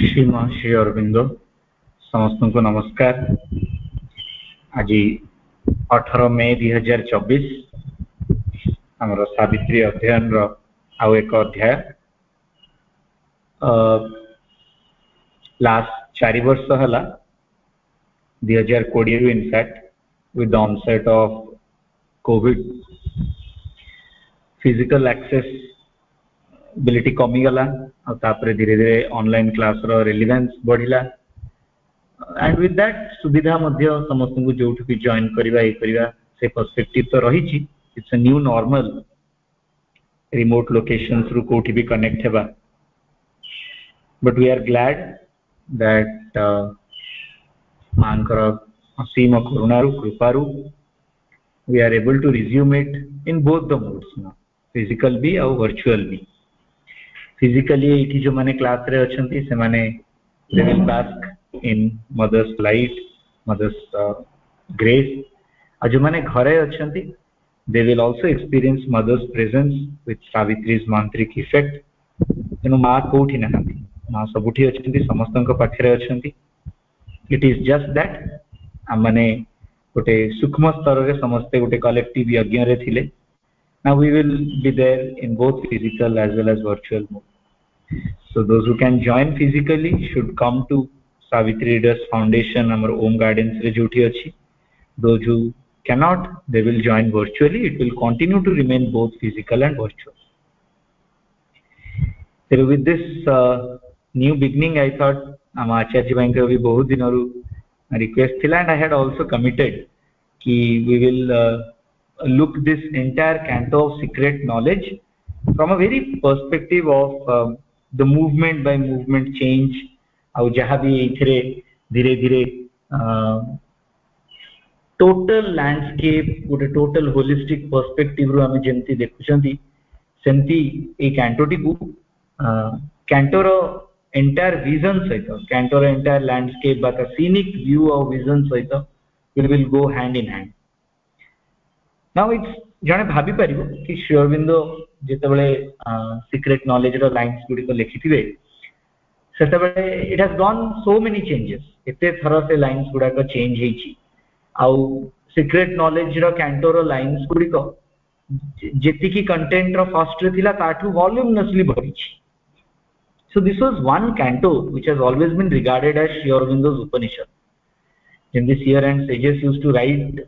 श्रीमान श्री अरविंद समस्त को नमस्कार। आज 18 मे 2024 आमर सावित्री अध्ययन आउ एक अध्याय लास्ट 4 वर्ष है 2020 in fact with the onset of COVID physical accessibility कमी गला और तापरे धीरे धीरे ऑनलाइन क्लास रो रिलेवेंस बढ़िला एंड विथ दैट सुविधा मध्य समस्त को जोठ भी जॉइन करिवा से पर्सपेक्टिव तो रही छी। It's a new normal remote locations रु कोठी भी कनेक्ट हेबा but we are glad that मानकर असीम करुणारू कृपारू we are able to resume it in both the modes now, physical भी और virtual भी। physically एठी जो माने क्लास रे अछंती से माने they will bask in mother's light, mother's grace, और जो माने घरे अछंती they will also experience mother's presence with Savitri's mantric effect। तेनु मां कोठी नाहंती, मां सबुठी अछंती, समस्तन पाखरे अछंती। it is just that आमने गोटे सूक्ष्म स्तर रे समस्ते गोटे कलेक्टिव यज्ञ रे थिले। Now we will be there in both physical as well as virtual mode. So those who can join physically should come to Savitri readers foundation हमर ओम गार्डन्स रे जोठी अछि। Those who can not they will join virtually, it will continue to remain both physical and virtual. So with this new beginning I thought am आचार्य भाई के भी बहुत दिन और request thila and I had also committed ki we will look this entire canto of secret knowledge from a very perspective of the movement by movement change au jaha bhi ithre dhire dhire total landscape gote total holistic perspective ru ame jemti dekhuchanti semti ei canto ti ku canto ro entire vision saito canto ro entire landscape but a scenic view of vision saito will go hand in hand। now it's jane bhabi paribo ki Sri Aurobindo jetebale secret knowledge ro lines gudi ko lekhithibe setebale it has gone so many changes, ete thara se lines guda ko change heichi au secret knowledge ro canto ro lines gudi ko jetiki content ro first re thila taathu voluminously barichi। So this was one canto which has always been regarded as Sri Aurobindo's Upanishad. In this year and sages used to write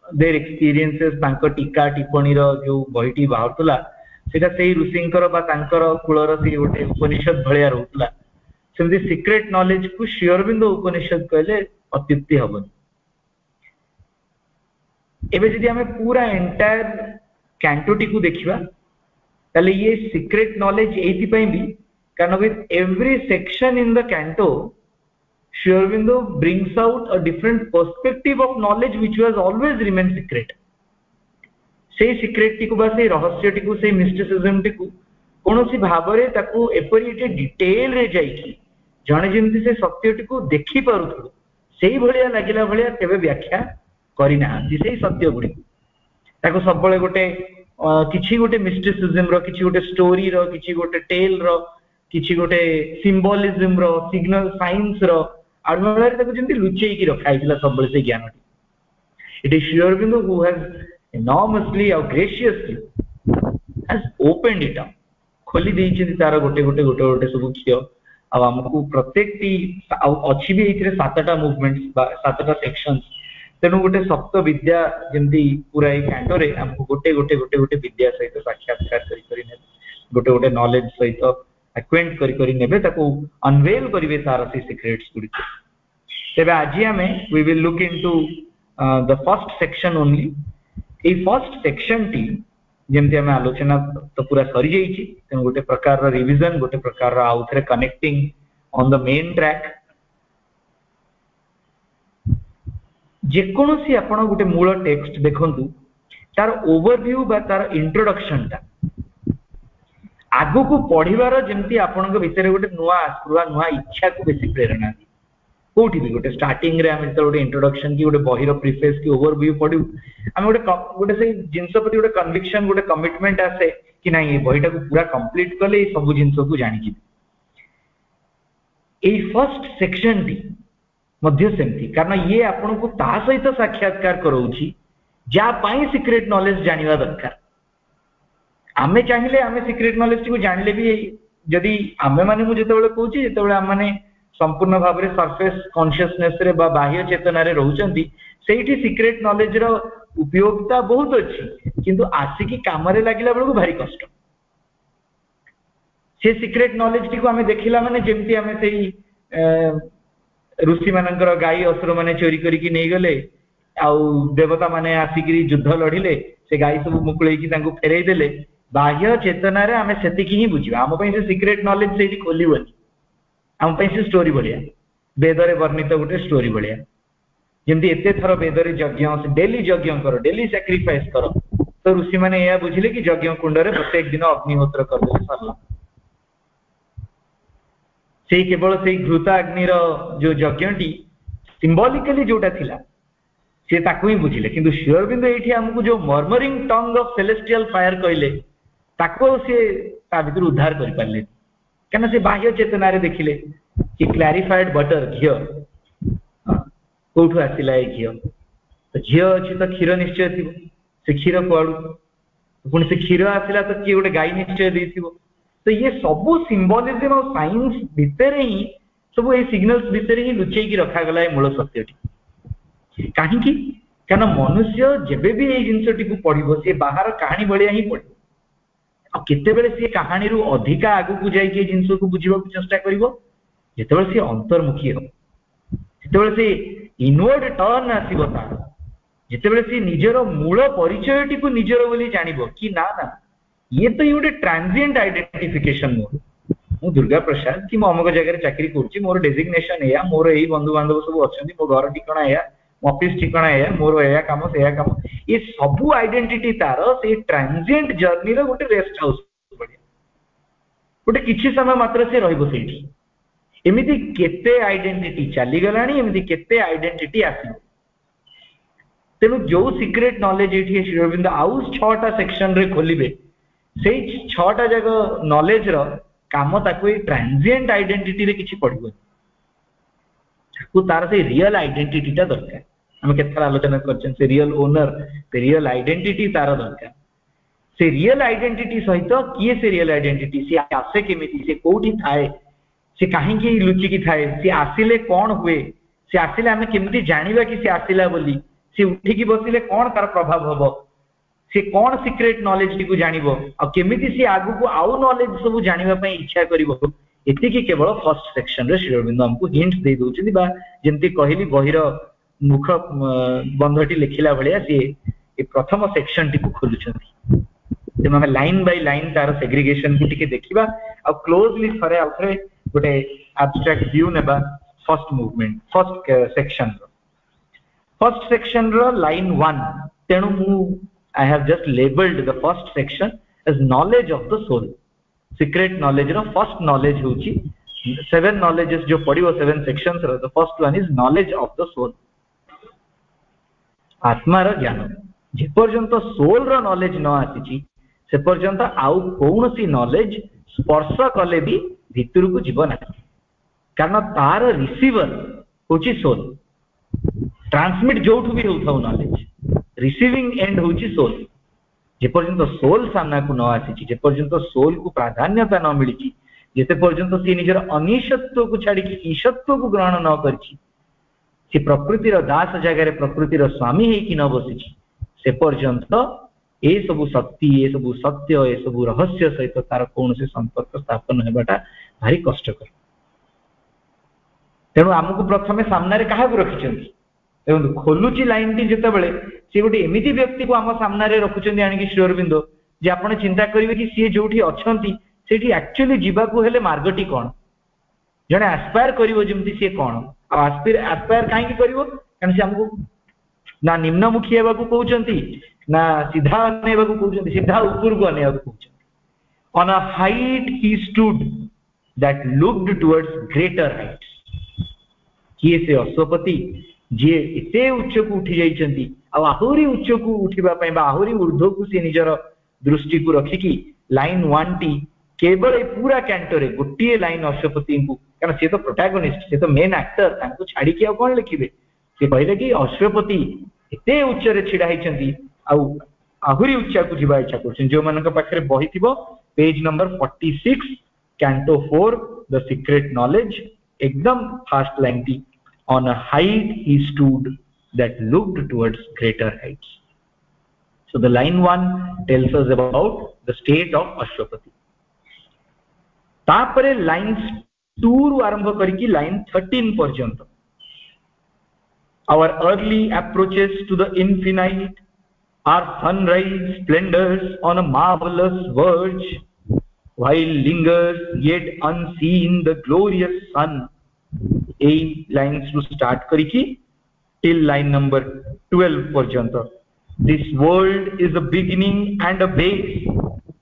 their experiences, tanko tika tipani ro jo bahiti bahartula seta sei rusinkar ba tankar kulor sei gote Upanishad bhaliya rahutula। So this secret knowledge ku Sri Aurobindo Upanishad kale atyukti habani। ebe jodi ame pura entire canto ti ku dekhiba tale ye secret knowledge eiti pai bi कारण with every section in the canto Sri Aurobindo brings out a different perspective of knowledge which has always remained secret। से secret T को बा से रहस्य T को से mysticism T को कोनोसी भाबरे ताकू एपरि एटे डिटेल रे जाई कि जणे जेंति से सत्य टी को देखि पारुथु सेही भलिया लागिला भलिया केबे व्याख्या करि ना सेही सत्य गुडी ताकू सब बळे गोटे किछि गोटे mysticism रो किछि गोटे स्टोरी रो किछि गोटे टेल रो किछि गोटे सिंबोलिज्म रो सिग्नल साइंस रो आडमरे तक जेंति लुचेई की रखाइला सब बळे से ज्ञान it is Sri Aurobindo who has enormously or graciously has opened it up खोली देई छि तार गोटे गोटे गोटे गोटे सब कियो अब हमकु प्रत्येक टी अछि भी इथरे सातटा मूवमेंट्स बा सातटा सेक्शंस तेनु गोटे सप्त विद्या जेंति पूरा ए कैंटो रे हमकु गोटे गोटे गोटे गोटे विद्या सहित साक्षात्कार करि करि ने गोटे गोटे नॉलेज सहित एक्वेंट करी करी नेबे ताको अनवेल करिवे तार से सीक्रेट्स गुडी। तेबे आज हमें we will look into the first section only. ए फर्स्ट सेक्शन टी जेमते हमें आलोचना तो पूरा सरी जाई छी तेन गोटे प्रकार रा रिवीजन गोटे प्रकार रा आउथरे connecting on the main track जे कोनोसी आपण गोटे मूल टेक्स्ट देखंतु तार ओवरव्यू बा तार इंट्रोडक्शन ता आगो को पढ़िबार जेमती आपनक भितर गोटे नुआ आस्पुरा नुआ इच्छा को बेसी प्रेरणा दी कोठी भी गोटे स्टार्टिंग रे हम तो गोटे इंट्रोडक्शन की गोटे बहिर प्रीफेस की ओवरव्यू पढू हम गोटे गोटे से जिंस प्रति गोटे कन्विक्शन गोटे कमिटमेंट आसे कि नाही ए बहिटा को पूरा कंप्लीट करले सब जिंस को जानि कि एई फर्स्ट सेक्शन टी मध्य सेमती कारण ये आपन को ता सहित साक्षात्कार करौछि जा पाई सीक्रेट नॉलेज जानिबा दरकार आमे चाहिए आमे सीक्रेट नॉलेज को जानले भी जदि आमे माने मु जेतेबेले कहूछि जेतेबेले आम माने संपूर्ण भाव में सरफेस कॉन्शियसनेस रे बा बाह्य चेतना रे रहउचंती सेठी सीक्रेट नॉलेज रो उपयोगिता बहुत अच्छी किंतु आसिकी काम रे लागिला बेलको भारी कष्ट से सीक्रेट नॉलेज टी को आमे देखिला माने जेमती आमे सेई ऋषि मानकर गाई असुर माने चोरी करिकी नै गले आउ देवता माने आसिकी युद्ध लढिले से गाई सब मुकुळेई की तांको फेरै देले बाह्य चेतना रे आमे सेतिकी ही बुझिबा आम पई से सीक्रेट नॉलेज सेठी खोलिबनी आम पई से स्टोरी बढ़िया वेद रे वर्णित गोटे स्टोरी बढ़िया जेमती एते थर वेद रे यज्ञ डेली यज्ञ करो डेली सैक्रिफाइस करो तो ऋषि माने या बुझिले कि यज्ञ कुंड रे प्रत्येक दिन अग्निहोत्र कर देले सरला से केवल से घृता अग्नि रो जो यज्ञटी सिंबॉलिकली जोटा थिला से ताकू ही बुझिले किंतु श्री अरविंद एठी हमकु जो murmuring tongue of celestial fire कहले ताको से ता भीतर उद्धार करि पारले कना से बाह्य चेतना रे देखिले कि क्लैरिफाइड बटर घियो कोठु आसिला ए घियो तो घियो अछि तो क्षीर निश्चय थिबो से क्षीर कोडू पुणी से क्षीर आसिला तो कि गोटे गाई निश्चय देथिबो तो ये सबु सिंबोलिज्म और साइंस भितर ही सब ए सिग्नल्स भितर ही लुचै की रखा गला ए मूल सत्यटी काहे कि कारण मनुष्य जेबे भी ए जिंसटी को पढिबो से बाहर कहानी बलिया ही पढिबो आ केते बेले से कहानी रु अधिका आगु को जाई के जिंस को बुझिबा को चेष्टा करिवो जेतेबेले से अंतर्मुखी हो जेतेबेले से इनवर्ड टर्न आसीबो तार जेतेबेले से निजरो मूल परिचयटी को निजरो बोली जानिबो कि ना ना ये तो गोटे ट्रांजिएंट आइडेंटिफिकेशन मोर मु दुर्गा प्रसाद कि मो अमक जगह चाकरी करूची मोर डेजिग्नेशन या मोर एई बंधु बांधव सब अछंती मो घर ठिकाना या ऑफिस ठिकाना है मोर एया काम से एया काम ये सबु आइडेंटिटी तार से ट्रांजिएंट जर्नी रो गोटे रेस्ट हाउस बढ़िया गोटे किछि समय मात्र से रहइबो सेठी एमिति केते आइडेंटिटी चली गलानी एमिति केते आइडेंटिटी आसी तेनु जो सीक्रेट नॉलेज एठी श्री अरविंद आउ 6टा सेक्शन रे खोलिबे सेई 6टा जगह नॉलेज रो काम ताको ट्रांजिएंट आइडेंटिटी रे किछि पड़िबो ताको तार से रियल आइडेंटिटी ता दरकार हम केथरा आलोचना करछन से रियल ओनर से रियल आइडेंटिटी तार दरकार से रियल आइडेंटिटी सहित किए से रियल आइडेंटिटी से आसे केमिति से कोठी थाए से काहे की लुचि की थाए से आसिले कोन हुए से आसिले हम केमिति जानिबा कि से आसिला बोली से उठी की बसिले कोन तार प्रभाव होबो से कोन सीक्रेट नॉलेज को जानिबो आ केमिति से आगु को आउ नॉलेज सब जानिबा पई इच्छा करिवो एति की केवल फर्स्ट सेक्शन रे श्री अरविंद हमको हिंट दे दोछथि बा जेंति कहिली बहिर मुख बंधटी लिखिला भलिया से ए प्रथम सेक्शन टी को खोलुछथि तेम हम लाइन बाय लाइन तार सेग्रीगेशन को टिके देखिबा आ क्लोजली थरे आउथरे गोटे एब्स्ट्रैक्ट व्यू नेबा फर्स्ट मूवमेंट फर्स्ट सेक्शन रो लाइन 1 तेनु मु I have just labeled the first section as knowledge of the soul. Secret knowledge ro first knowledge होची 7 knowledges जो पढ़िबो 7 sections row the first one is knowledge of the soul. आत्मा रो ज्ञान जे पर्यंत soul रो knowledge न आसीची से पर्यंत आउ कोनोसी नॉलेज स्पर्श कले भी भितर को जीव ना कारण तार रिसीवर होची सोल ट्रांसमिट जोठु भी होथाउ नॉलेज रिसीविंग एंड होची सोल जे पर्यंत सोल सामना को न आसी जे पर्यंत सोल को प्राधान्यता न मिली जेते पर्यंत सी निजर अनिशत्व को छाड़ी कि ईशत्व को ग्रहण न करछि से प्रकृति रो दास जगह रे प्रकृति रो स्वामी हे कि न बसिछि से पर्यंत ए सब शक्ति ए सब सत्य ए सब रहस्य सहित तार कोन से संपर्क स्थापन हेबाटा भारी कष्टकर तेणु हमकु प्रथमे सामने रे काहा को रखिछन्ती एवं खोलुची लाइन टी जेते बेले से गोटे एमिति व्यक्ति को हम सामने रे रखुछन्ती आनी कि श्री अरविंद जे आपण चिंता करिवे कि सी जोठी अछंती सेठी एक्चुअली जीवा को हेले मार्गटी कोन जने एस्पायर करिवो जेमति से कोन आ एस्पायर काहे की करिवो कारण से हमको ना निम्नमुखी हेबा को कहउछन्ती ना सीधा नेबा को कहउछन्ती सीधा ऊपर को नेबा को कहउछन्ती on a height he stood that looked towards greater heights किए से अश्वपति जे एते उच्च को उठी जाइछन्ती आ आहुरी उच्च को उठिबा पई बा आहुरी ऊर्ध्व को से निजर दृष्टि को रखि कि लाइन 1 टी केवल ए पूरा कैंटो रे गोटे लाइन अश्वपति को, कारण सी तो प्रोटैगोनिस्ट, सी तो मेन एक्टर, तांको छाड़ी कि कौन लिखिबे? से कहले कि अश्वपति एते उच्च रे छिड़ा हिचंती आहुरी उच्चा को जीवा इच्छा करछन। जो मानक पाखरे बही थिबो page number 46 canto 4 the secret knowledge, एकदम फास्ट लाइन टी, on a height he stood that looked towards greater heights. So the line 1 tells us about the state of Ashwapati. तापरे लाइन 2 रु आरंभ करिकी लाइन 13 पर्यंत, our early approaches to the infinite, our sunrise splendors on a marvelous verge, while lingers yet unseen the glorious sun। a lines to start kariki till line number 12 parjant। this world is a beginning and a base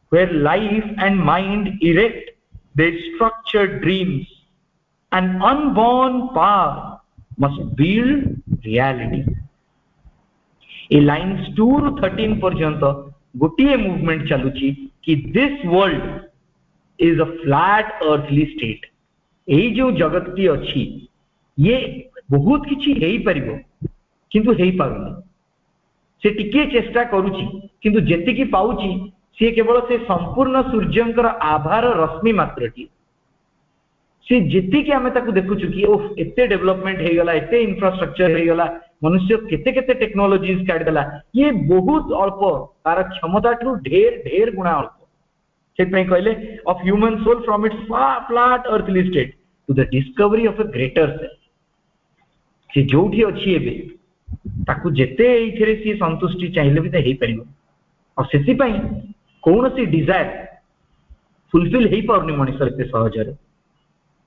where life and mind erect their structured dreams, an unborn power must build reality। ए lines 2 रु 13 पर्यंत गोटे movement चलुची कि this world is a flat earthly state. एई जो जगत T अछि ये बहुत किछि हेई परिबो किंतु हेई पारुनी, से टिके चेष्टा करूची किंतु जेति की पाउची से केवल से संपूर्ण सूर्यंकर आभार रश्मि मात्रटी। से जेति की आमे ताकू देखुछु कि ओह एते डेवलपमेंट हे गला, एते इंफ्रास्ट्रक्चर हे गला, मनुष्य केते केते टेक्नोलॉजीज काढ देला, ये बहुत अल्प तार क्षमता ठू ढेर ढेर गुणा अल्प। से पई कहले of human soul from its flat earthly state to the discovery of a greater self. से जोठी अछि एबे ताकू जेते एथिरे सी संतुष्टि चाहिले भी त हेई परिबो, और सेति पई कोनोसी डिजायर फुलफिल हेई पाउनी मनुष्य एते सहज रे।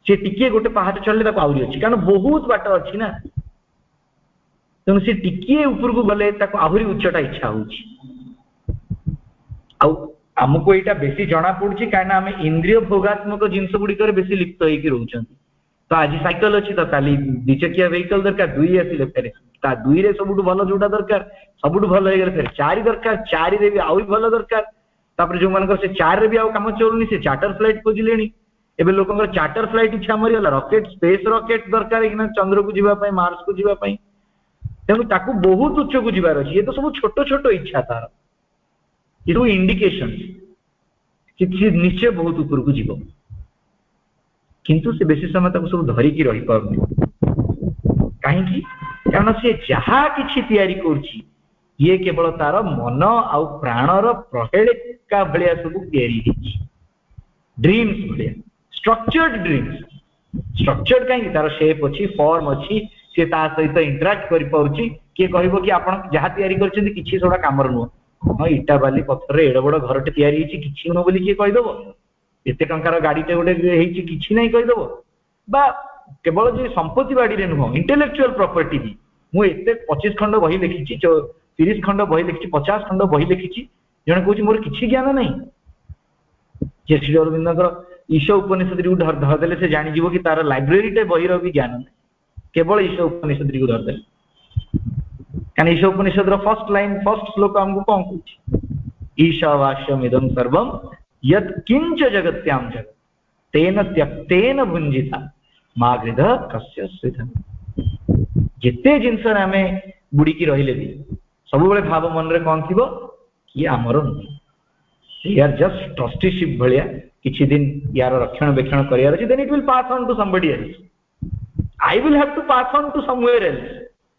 से टिके गोटे पहाड़ चढ़ले ताको आउरी अछि, कारण बहुत बाट अछि ना, तेणु से टिके ऊपर को गले ताको आहुरी उच्चटा इच्छा होछि। आउ हमको एटा बेसी जणा पड़ुछि कारण आमे इंद्रिय भोगात्मक जिंस गुडी करे बेसी लिप्त होई कि रहउछंती। तो आज साइकिल अछि तो काली दिचकिया व्हीकल दरकार, दुई आसिले फेरे ता दुई रे सबुटु भलो जोटा दरकार सबुटु भलो हे गेले फेरे चारि दरकार, चारि रे भी आउरी भलो दरकार। तापर जो मानकर से चार रे भी आउ काम चलुनी से चार्टर फ्लाइट खोजिलेनी। एबे लोकंगर चार्टर फ्लाइट इच्छा मरिगला, रॉकेट स्पेस रॉकेट दरकार कि चंद्र को जीवा पई, मार्स को जीवा पई, तेणु ताकू बहुत उच्च को जीवार अछि। ये तो सब छोट छोट इच्छा तार, ये सब इंडिकेशन कि निश्चय बहुत ऊपर को जीव, किंतु से बेसी समय ताकू सब धरि की रहि पाउनी। काहेकि कारण से जहा किछि तयारी करछि ये केवल तार मन आ प्राणर प्रहेलिका भलिया सब तयारी हिछि, ड्रीम्स भलिया स्ट्रक्चर्ड ड्रीम्स। स्ट्रक्चर्ड कहीं तार शेप अच्छी, फॉर्म अच्छी, से ता सहित इंटरेक्ट करि पाउछि। के कहबो कि आपण जहा तयारी करछिन किछि सोडा कामर नु, हां इटा बाली पत्थर रे एडो बड़ घरटे तयारी हिछि किछि न बोली के कहि देबो, एते टंकार गाडीटे गोटे हेछि किछि नै कहि देबो। बा केवल जे संपत्ति बाडी रे नु इंटेलेक्चुअल प्रॉपर्टी भी मु एते 25 खंड बही लिखिछि, 30 खंड बही लिखिछि, 50 खंड बही लिखिछि, जने कहछि मोर किछि ज्ञान नै। जे श्री अरविंदकर ईश उपनिषद रू धरदेले से जानी जीवो कि तार लाइब्रेरी टे बहिर भी ज्ञान नै, केवल ईश उपनिषद रू धरदेले। कारण ईश उपनिषद रो फर्स्ट लाइन फर्स्ट श्लोक हमको कोन कहछि, ईशावास्यम इदं सर्वम यत् किंच जगत्याम जगत् तेन त्यक्तेन भुंजिता मागृध कस्य स्विधन। जेते जिंस आमे बुडी की रहिले भी सब बेले भाव मन रे कोन थिबो कि हमरो नै, they are just trusteeship भलिया किछि दिन यार रक्षण बेक्षण करियार अछि, then it will pass on to somebody else, I will have to pass on to somewhere else।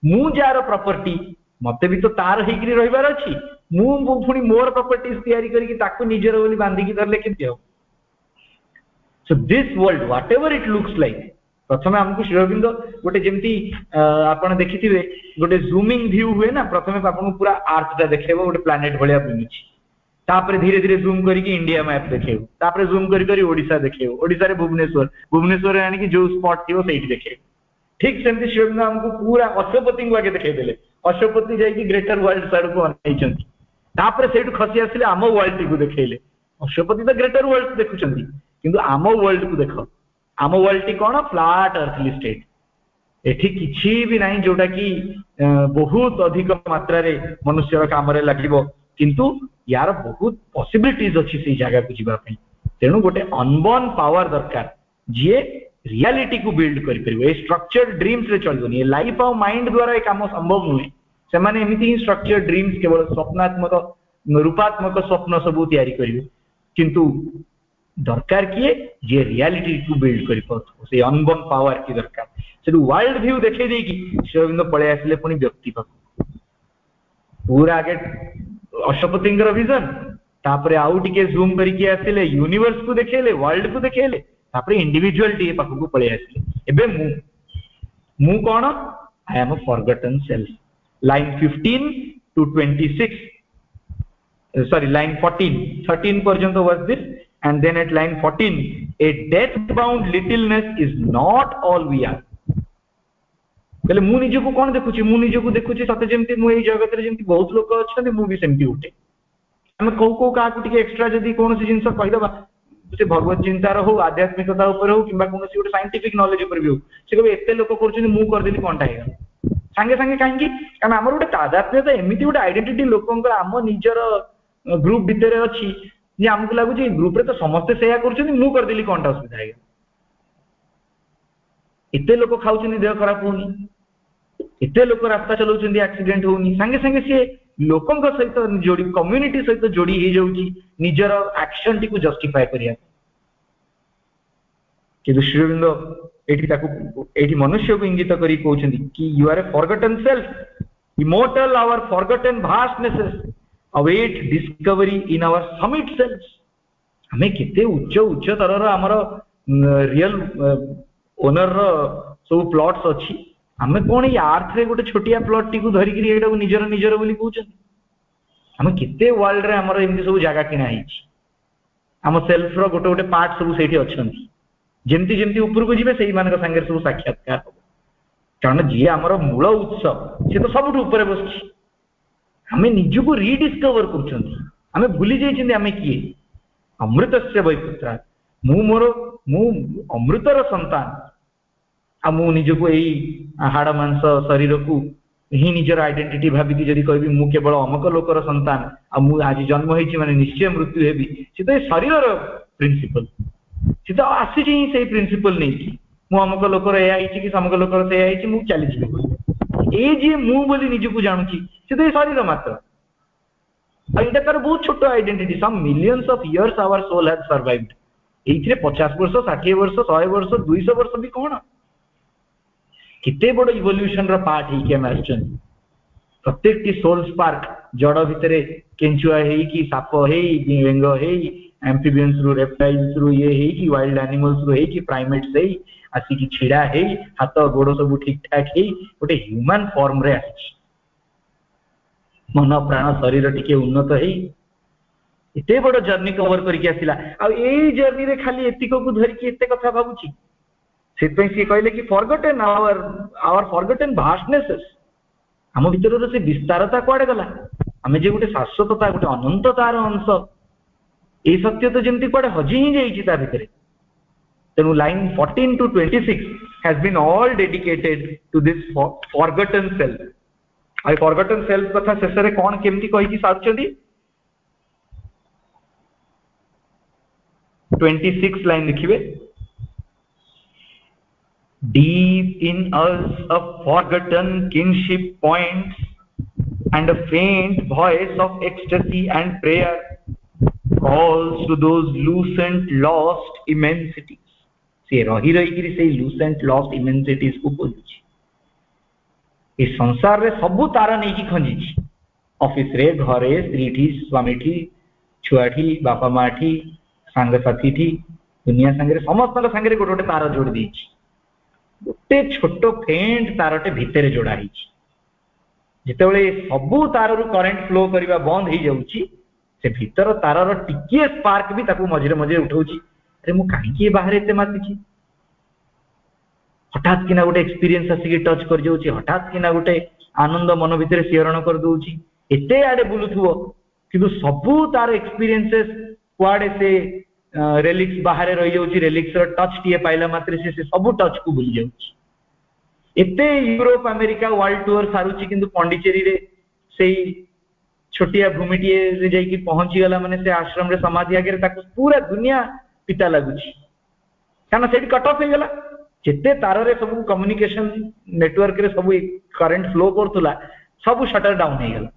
मु जार प्रॉपर्टी मते भी तो तार हेकरी रहिबार अछि, मु पुनी मोर प्रॉपर्टीज तयारी करी कि ताकू निजर बोली बांधी की धरले केते हो। So this world what ever it looks like, प्रथमे हमकु श्री अरविंद गोटे जेमती आपण देखिथिबे गोटे जूमिंग व्यू हुए ना, प्रथमे आपन पूरा अर्थ ता देखेबो गोटे प्लैनेट भलिया बुलुछि, तापर धीरे धीरे जूम करके इंडिया मैप देखेबो, तापर जूम करी करी ओडिसा देखेबो, ओडिसा रे भुवनेश्वर, भुवनेश्वर रे आनी कि जो स्पॉट थिबो सेठी देखेबो। ठीक सेमती श्री अरविंद हमकु पूरा अश्वपति को आगे देखाई देले, अश्वपति जाई कि ग्रेटर वर्ल्ड साइड को अनैछंती, तापर सेठु खसी आसिले आम वर्ल्ड को देखाइले। अश्वपति तो ग्रेटर वर्ल्ड देखुचंती किंतु आम वर्ल्ड को देखो, आम वर्ल्ड टी कोन फ्लैट अर्थली स्टेट। एठी किछि भी नाही जोटा कि बहुत अधिक मात्रा रे मनुष्यर काम रे लागिबो, किंतु यार बहुत पॉसिबिलिटीज अछि से जगह को जीवा पई। तेणु गोटे अनबॉर्न पावर दरकार जी रियलिटी को बिल्ड कर स्ट्रक्चर्ड ड्रीम्स रे चलबनी ये लाइफ और माइंड द्वारा ये काम संभव नुहे से माने एमती ही स्ट्रक्चर्ड ड्रीम्स केवल स्वप्नात्मक रूपात्मक स्वप्न सब तैयारी करिवे किंतु दरकार किए जे रियलिटी को बिल्ड कर से अनबॉर्न पावर की दरकार से वर्ल्ड व्यू देखे देकी शिवबिंद पळे आसिले पुनी व्यक्ति पाक पूरा आगे अशोपति विजन तापरे आउ टिके जूम करके आसिले यूनिवर्स को देखेले वर्ल्ड को देखेले तापरे इंडिविजुअल टी पाक को पळे आसिले एबे मु कोन I am a forgotten self line 15 to 26 sorry line 13 पर्यंत was this and then at line 14 a death bound littleness is not all we are कहले मु निज को कोन देखुची मु निज को देखुची सते जेमती मु एई जगत रे जेमती बहुत लोक अछन मु भी सेमती उठे हम को का टिके एक्स्ट्रा जदी कोन से जिंस कहि दबा से भगवत चिंता रो आध्यात्मिकता ऊपर हो किबा कोन से गोटे साइंटिफिक नॉलेज ऊपर भी हो से कबे एते लोक करछन मु कर देली कोनटा हेगा संगे संगे काहेकि कारण हमर गोटे तादात्म्यता एमिति गोटे आइडेंटिटी लोकंकर आम निजर ग्रुप भितर अछि जे हमकु लागु जे ग्रुप रे तो समस्त सेया करछन मु कर देली कोनटा असुविधा हेगा एते लोक खाउछन देह खराब होनी एते लोक रास्ता चलाउछन एक्सीडेंट होनी संगे संगे से लोकंक सहित जोड़ी कम्युनिटी सहित जोड़ी हे जाउची निजर एक्शन टी को जस्टिफाई करिया कि श्रीरविंद एठी ताकू एठी मनुष्य को इंगित करी कहउछन कि you are a forgotten self immortal our forgotten vastnesses await discovery in our summit self हमें केते उच्च उच्च तरर हमर रियल ओनर रो सब प्लॉट्स अछि हमें कोन ई अर्थ रे गोटे छोटिया प्लॉट टी को धरि कि एटा निजर निजर बोली कहउछन हमें केते वर्ल्ड रे हमर एमती सब जागा किना हिची हम सेल्फ रो गोटे गोटे पार्ट सब सेठी अछंती जेमती जेमती ऊपर को जीवे सेही मानक संगे सब साक्षात्कार हो कारण जी हमर मूल उत्स से तो सब ऊपर बसछि हमें निजु को रीडिस्कवर करछंती हमें भूली जाई छिंदी हमें किए अमृतस्य वैपुत्रा मु अमृतर संतान आ मु निज को एई हाड़ मांस शरीर को ही निजर आइडेंटिटी भाबिकी जदि कहबी मु केवल अमक लोकर संतान आ मु आज जन्म होईछि माने निश्चय मृत्यु हेबी से तो शरीर रो प्रिंसिपल से तो आसी ही सही प्रिंसिपल नहीं कि मु अमक लोकर ए आइछि कि समक लोकर से आइछि मु चली जिबे ए जे मु बोली निज को जानछि से तो शरीर मात्र आ इटा तार बहुत छोट identity some millions of years our soul has survived एइथरे 50 वर्ष 60 वर्ष 100 वर्ष 200 वर्ष भी कोन किते बड़ इवोल्यूशन रो पार्ट ही के मास्टन प्रत्येक टी सोल स्पार्क जड़ भितरे केंचुआ हेई कि साप हेई बेंग हेई एम्फिबियंस रो रेप्टाइल्स रो ये हेई कि वाइल्ड एनिमल्स रो हेई कि प्राइमेट्स हेई आसी कि छिड़ा हेई हाथ गोड़ सब ठीक ठाक हेई गोटे ह्यूमन फॉर्म रे आछि मन प्राण शरीर टिके उन्नत हेई एते बड़ जर्नी कवर करके आसिला आ एई जर्नी रे खाली एतिको को धरि कि एते कथा भाबुची सेतपई से कहले कि फॉरगॉटन आवर फॉरगॉटन वास्टनेसेस हम भीतर से विस्तारता कुआडे गला हमें जे गोटे शाश्वतता गोटे अनंततार अंश ए सत्य तो जेमती कुआडे हजी ही जाइछि ता भितरे तेनु line 14 to 26 has been all dedicated to this forgotten self I forgotten self कथा शेष रे कोन केमती कहि कि सारुचंदी 26 लाइन लिखिबे deep in us a forgotten kinship points and a faint voice of ecstasy and prayer calls to those lucent lost immensities से रही रही कि से lucent lost immensities को बोलुची इस संसार रे सब तारा नहीं की खंजी ऑफिस रे घरे स्त्री ठी स्वामी ठी छुआ ठी बापा माँ ठी सांग साथी ठी दुनिया संगे समस्त संगे गोटे गोटे तार जोड़ देछि गोटे छोट फेंट तारटे भितर जोड़ा जितेबले सबू तार रु करेंट फ्लो करबा बंद हो जाउची से भीतर तारर टिके स्पार्क भी ताकू मझे मझे उठाउची अरे मु काहे बाहर एते मातिची हठात किना गोटे एक्सपीरियंस आसी टच कर जाउची हठात किना गोटे आनंद मन भितर सिहरण कर दउची एते आडे बुलुथुओ किंतु सबू तार एक्सपीरियंसेस कुआडे से रेलिक्स बाहर रही जाउची रेलिक्स रो टच टिए पाइला मात्र से सब टच को भूली जाउची एते यूरोप अमेरिका वर्ल्ड टूर सारुची किंतु पंडिचेरी रे सेही छोटिया भूमिटिए रे जाई कि पहुंची गला माने से आश्रम रे समाधि आगे ताको पूरा दुनिया पिता लगुची कारण से कट ऑफ हो गला जिते तार रे सब कम्युनिकेशन नेटवर्क रे सब करंट फ्लो करथुला सब शटर डाउन हो गला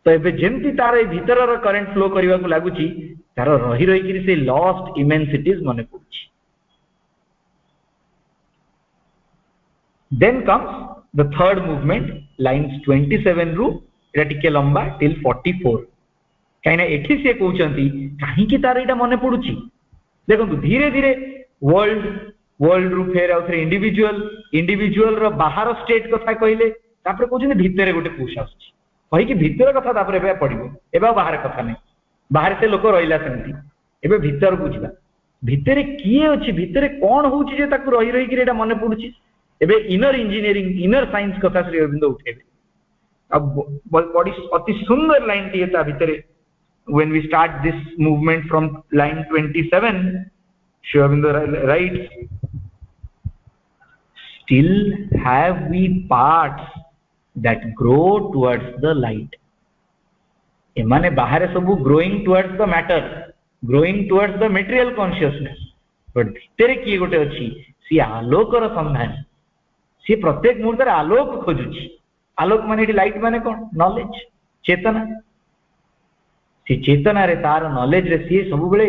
तो एबे जेमती तार भीतर करंट फ्लो करबा को लागुची तार रही रही कि से लॉस्ट इमेंसिटीज मने पड़ुची then comes the third movement lines 27 रु एटा टिके लंबा टिल 44 कहीं एठी से कहउचंती काहे कि तार एटा मने पड़ुची देखो धीरे धीरे वर्ल्ड रु फेर आउ थे इंडिविजुअल रो बाहर स्टेट कथा कहले तापर कहउचंती भीतर गोटे पुश आछी कहि कि भीतर कथा तापर एबे पड़िबो एबे बाहर कथा नै बाहर से लोक रहिला सेमती एबे भीतर को जिबा भीतर किए अछि भीतर कोन होउची जे ताकू रही रही कि एटा मने पड़ुची एबे इनर इंजीनियरिंग इनर साइंस कथा श्री अरविंद उठेबे अब बड़ी अति सुंदर लाइन टी था भीतर when we start this movement from line 27 Sri Aurobindo writes still have we parts that grow towards the light emane bahare sabu growing towards the matter growing towards the material consciousness but bhitere ki gote achi si alokar sandhan si pratyek muhurtar alok khojuchi आलोक माने light माने कौन knowledge चेतना से चेतना रे तार knowledge रे सी सब बेले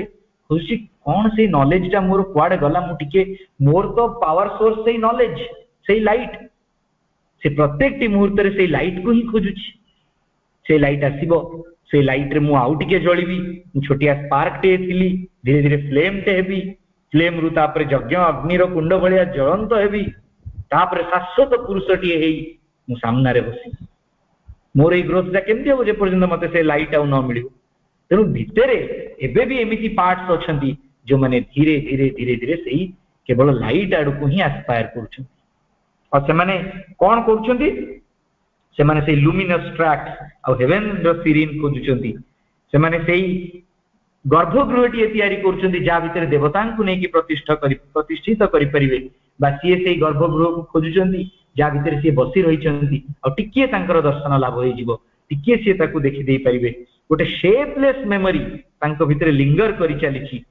खुशी कौन से नॉलेज टा मोर कुआडे गला मु टिके मोर तो पावर सोर्स से नॉलेज से लाइट से प्रत्येक टी मुहूर्त रे से लाइट को ही खोजुची से लाइट आसीबो से लाइट रे मु आउ टिके जळीबी छोटिया स्पार्क टे थिली धीरे धीरे फ्लेम टे हेबी फ्लेम रु तापर यज्ञ अग्नि रो कुंड भलिया जळंत हेबी तापर शाश्वत पुरुष टी हेई मु सामना रे बसी मोर ए ग्रोथ ता केमती हो जे पर्यंत मते से लाइट आउ न मिलियो तेनु भितरे एबे भी एमिति पार्ट्स अछंती जो माने धीरे धीरे धीरे धीरे सेही केवल लाइट आडू को ही एस्पायर करछन और से माने कोन करछंती से माने से luminous tracks a heaven the serene खोजुचंती से माने सेही गर्भगृहटी तैयारी करछंती जा भितरे देवतां को नै कि प्रतिष्ठित करि परिबे बा सीए सेही गर्भगृह को खोजुचंती जा भितर सी बसी रही टिके दर्शन लाभ हो टिके सी देखी दे पारे गोटे शेपलेस मेमोरी भितर लिंगर कर चली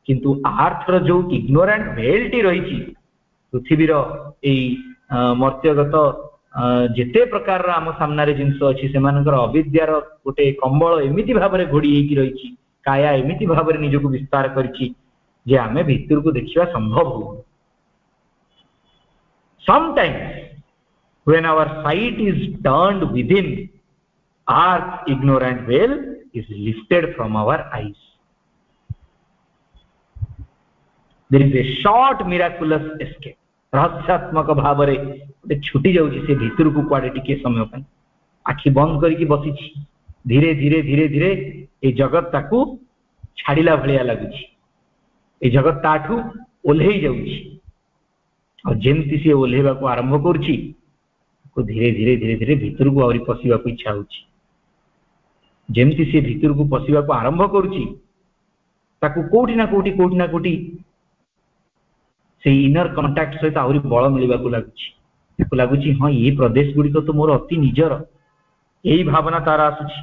किंतु आर्थर जो इग्नोरेंट भेलटी रही पृथ्वीर मर्त्यगत जेते प्रकार आम सामने जिनस अच्छी से अविद्यार गोटे कंबल एमती भाव में घोड़ी रही काया एमती भाव में निजक विस्तार कर आम भितर को देखा संभव हो sometimes when our sight is turned within our ignorant veil is lifted from our eyes there is a short miraculous escape रहस्यात्मक भाव में छुटी जाउची से भीतर को कुआडे टिके समय पर आखि बंद करके बसी धीरे धीरे धीरे धीरे ए जगत ताकू छाड़िला भलिया लागुची ए जगत ताठू ओल्हेई जाउची और जेमती सी ओल्हेबा को आरंभ करछि को धीरे धीरे धीरे धीरे भीतर को आउरी पसिबा को इच्छा होछि जेमती सी भीतर को पसिबा को आरंभ करछि ताकू कोठी ना कोठी से इनर कांटेक्ट सहित आउरी बळ मिलिबा को लागुछि हां ये प्रदेश गुडी तो मोर अति निजर एही भावना तारा आसुछि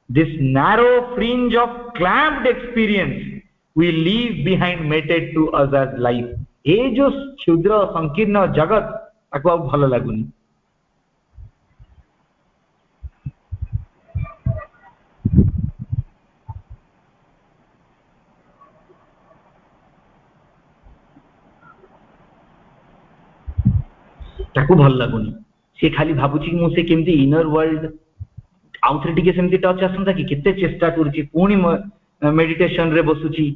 this narrow fringe of clamped experience we leave behind meted to us as life ये जो क्षुद्र संकीर्ण जगत ताको भल लगुनी ताको भल लगुनी से खाली भाबुची मु से केमती इनर वर्ल्ड आउथरे टिके सेमती टच आसंता कि केते चेष्टा करूची पुणी मेडिटेशन रे बसुची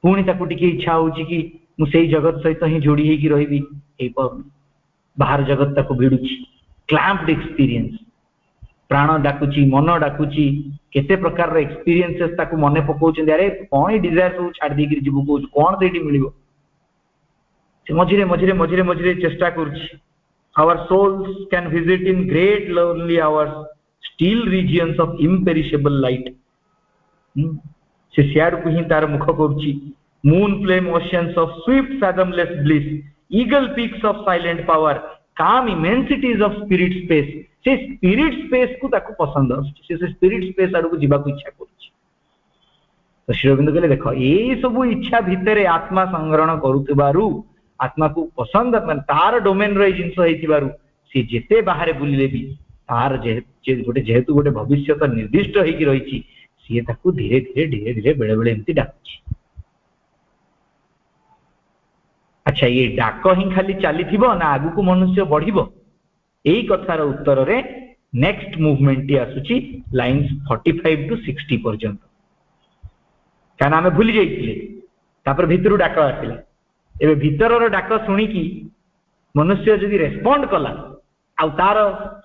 पुणी ताको टिके इच्छा होची कि मु सेही जगत सहित ही जोड़ी हेकी रहिबी ए बाहर जगत ताको भिडुची क्लैम्प्ड एक्सपीरियंस प्राण डाकुची मन डाकुची केते प्रकार रे एक्सपीरियंसेस ताको मने पकोउछन अरे कोन डिजायर सब छाड़ देकी जीवो को कोन सेठी मिलिबो से मझिरे मझिरे मझिरे मझिरे चेष्टा करूची our souls can visit in great lonely hours still regions of imperishable light से सियार को ही तार मुख करूची moon flame oceans of swift fathomless bliss eagle peaks of silent power calm immensities of spirit space से spirit space को ताको पसंद से spirit space आड़ को जीवा को इच्छा करूची तो श्री अरविंद कहले देख ये सब इच्छा भितर आत्मा संग्रहण करुथिबारु आत्मा को पसंद तार डोमेन रो जिनस होइथिबारु सी जेते बाहर बुलिले भी तार गोटे जेहेतु गोटे भविष्य तो निर्दिष्ट होइकी रहिछि सी ताकू धीरे धीरे धीरे धीरे बेले बेले एमती डाकुछि। अच्छा ये डाक ही खाली चली ना आगु को मनुष्य बढ़िबो एई कथार उत्तर रे नेक्स्ट मूवमेंट टी आसुची लाइन्स 45 टू 60 पर्यंत कान आमे भूली जाइथिले तापर भितरु डाक आसिला एबे भितरर डाक सुनी की मनुष्य जदि रेस्पोंड कला आ तार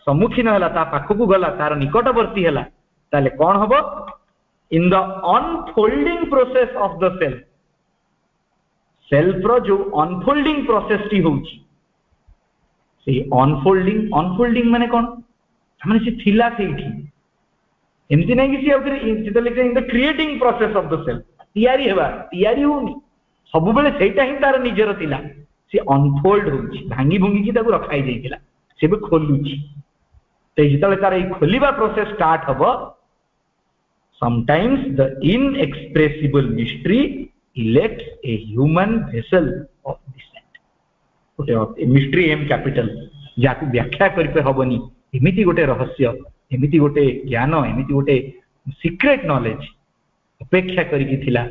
सम्मुखीन हला ता पाखकु गला तार निकटवर्ती हला ताले कोन हबो in the unfolding process of the self रो जो अनफोल्डिंग प्रोसेस टी होउची से अनफोल्डिंग माने कोन माने से थिला सेठी एमती नहीं कि से लिखे in the creating process of the self तैयारी होनी सब बेले सेटा ही तार निजर थिला से अनफोल्ड होउची भांगी भुंगी की ताकू रखाई जाइतिला से भी खोलुची तो जितले तार ए खोलिबा प्रोसेस स्टार्ट हबो sometimes the inexpressible mystery elects a human vessel of descent गोटे मिस्ट्री एम कैपिटल जाकू व्याख्या करपे हबनी एमिति गोटे रहस्य एमिति गोटे ज्ञान एमिति गोटे सीक्रेट नॉलेज अपेक्षा करिकि थिला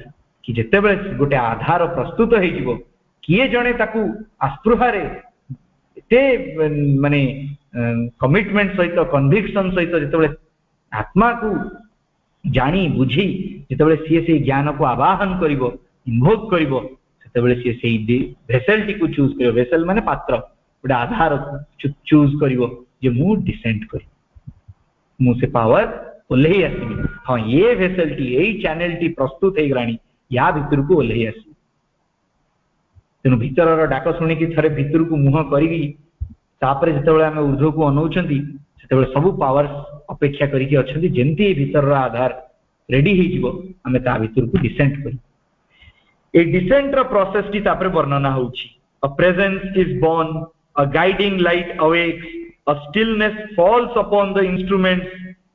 कि जेते बेले गोटे आधार प्रस्तुत होई जिवो किए जणे ताकू आस्पृहारे एते माने कमिटमेंट सहित कन्विक्शन सहित जेते बेले आत्मा को जानी बुझी जेते बेले से ज्ञान को आवाहन करिवो इन्वोक करिवो सेते बेले से वेसल टी को चूज करिवो वेसल माने पात्र गोटे आधार चूज करिवो जे मु डिसेंट करी मु से पावर ओल्हे आसीबी हाँ ये वेसल टी एई चैनल टी प्रस्तुत हे गराणी या भितर को ओल्हे आसी तेनु भितरर डाक सुनी कि थरे भितर को मुह करी तापर जेते बेले हम ऊर्ध्व को अनौचंती सेते बेले सब पावर्स अपेक्षा करिकि अछंती जेंती भितरर आधार रेडी हे जिवो हमें ता भितर को डिसेंट करी ए डिसेंट रो प्रोसेस टी तापर वर्णना होउची a presence is born a guiding light awakes a stillness falls upon the instruments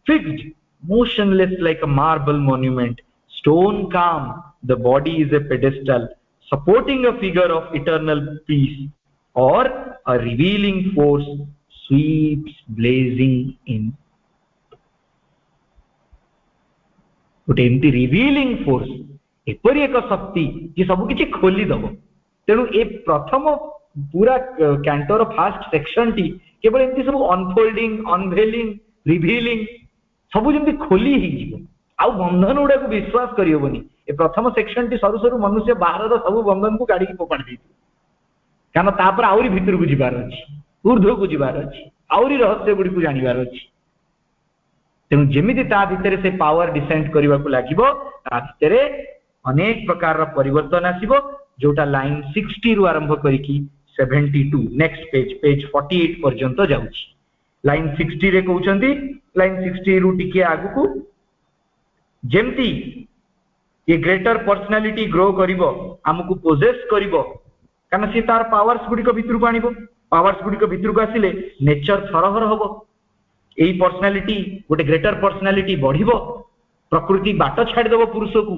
fixed motionless like a marble monument stone calm the body is a pedestal supporting a figure of eternal peace or a revealing force sweeps blazing in but in the revealing force एपरि एक शक्ति जे सब किछि खोली दबो तेनु ए प्रथम पूरा Centaur fast section T केवल एमती सब अनफोल्डिंग अनवेलिंग रिवीलिंग सब जमती खोली ही जीवो आ बंधन गुडा को विश्वास करियोबनी ए प्रथम सेक्शन टी सरू सरू मनुष्य बाहर रो सब बंधन को काढी के पोपाड़ दै कारण तापर आउरी भीतर को जिबार अछि ऊर्ध्व को जिबार अछि आउरी रहस्य गुडी को जानिबार अछि तेनु जेमिति ता भीतर से पावर डिसेंट करबा को लागिबो ता भीतर अनेक प्रकार रो परिवर्तन आसीबो जोटा लाइन 60 रु आरंभ करिकी 72 नेक्स्ट पेज 48 पर्यंत जाउची लाइन 60 रे कहउचंती लाइन 60 रु टिके आगु को जेमती ये ग्रेटर पर्सनालिटी ग्रो करिवो हमकु पोजेस करिवो कारण से तार पावर्स गुडी को भीतर को आनिबो पावर्स गुडी को भीतर को आसिले नेचर थरहर हबो एई पर्सनालिटी गोटे ग्रेटर पर्सनालिटी बढ़िबो प्रकृति बाट छाड़ देबो पुरुष को